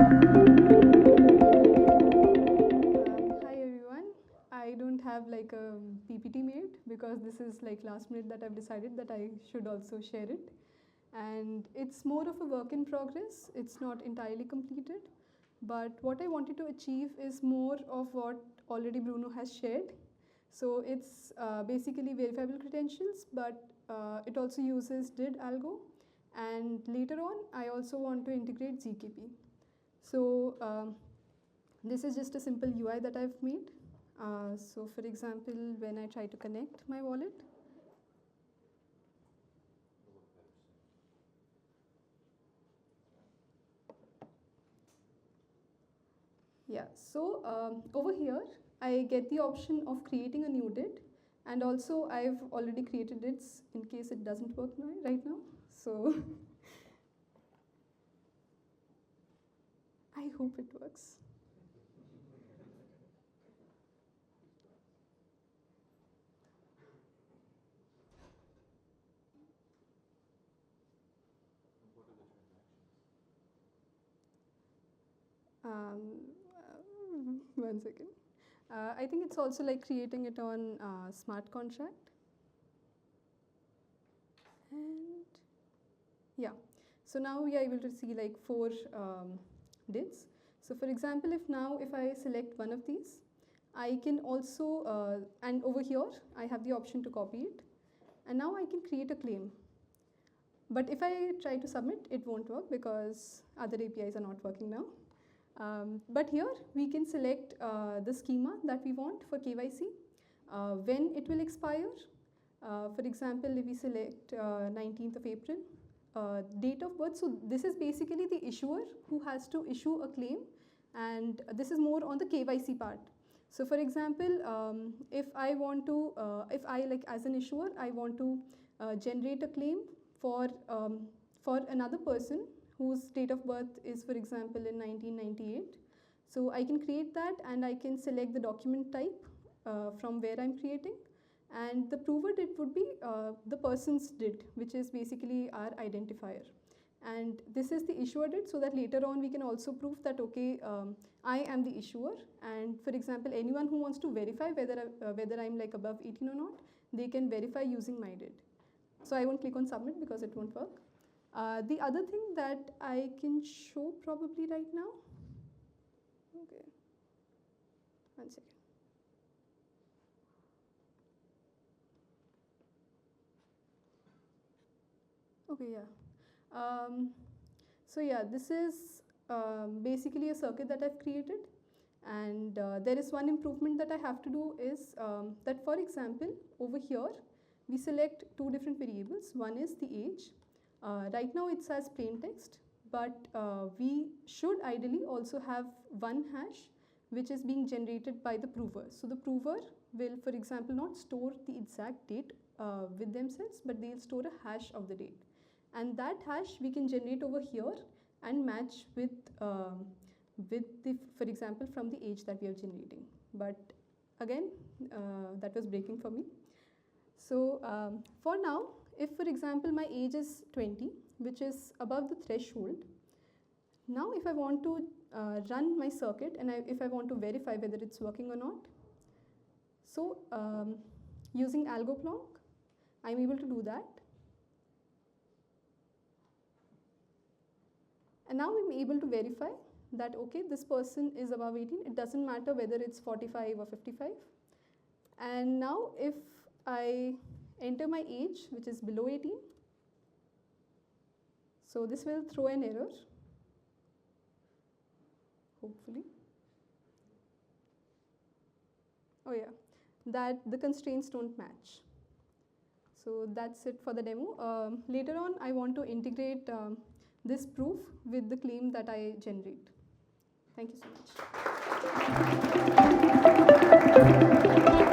Hi everyone. I don't have like a PPT made because this is like last minute that I've decided that I should also share it. And it's more of a work in progress. It's not entirely completed. But what I wanted to achieve is more of what already Bruno has shared. So it's basically verifiable credentials, but it also uses did algo. And later on, I also want to integrate ZKP. So this is just a simple UI that I've made. So for example, when I try to connect my wallet, yeah, so over here, I get the option of creating a new DID, and also I've already created DIDs in case it doesn't work right now. So I hope it works. One second. I think it's also like creating it on smart contract. And yeah, so now we are able to see like 4 DIDs. So for example, if I select one of these, I can also, and over here, I have the option to copy it. And now I can create a claim. But if I try to submit, it won't work because other APIs are not working now. But here we can select the schema that we want for KYC, when it will expire. For example, if we select 19th of April, date of birth. So this is basically the issuer who has to issue a claim, and this is more on the KYC part. So for example, if I want to, if I like as an issuer, I want to generate a claim for another person whose date of birth is, for example, in 1998. So I can create that, and I can select the document type from where I'm creating. And the prover DID would be the person's DID, which is basically our identifier. And this is the issuer DID, so that later on we can also prove that, okay, I am the issuer. And for example, anyone who wants to verify whether I'm like above 18 or not, they can verify using my DID. So I won't click on submit because it won't work. The other thing that I can show probably right now, okay, one second. Okay, yeah. So yeah, this is basically a circuit that I've created, and there is one improvement that I have to do is that, for example, over here we select 2 different variables. One is the age. Right now it's as plain text, but we should ideally also have one hash which is being generated by the prover. So the prover will, for example, not store the exact date with themselves, but they'll store a hash of the date. And that hash we can generate over here and match with the, for example, from the age that we are generating. But again, that was breaking for me. So for now, if for example my age is 20, which is above the threshold, now if I want to run my circuit, and if I want to verify whether it's working or not, so using Algorand, I'm able to do that. And now I'm able to verify that, okay, this person is above 18. It doesn't matter whether it's 45 or 55. And now if I enter my age, which is below 18, so this will throw an error, hopefully. Oh yeah, that the constraints don't match. So that's it for the demo. Later on, I want to integrate this proof with the claim that I generate. Thank you so much.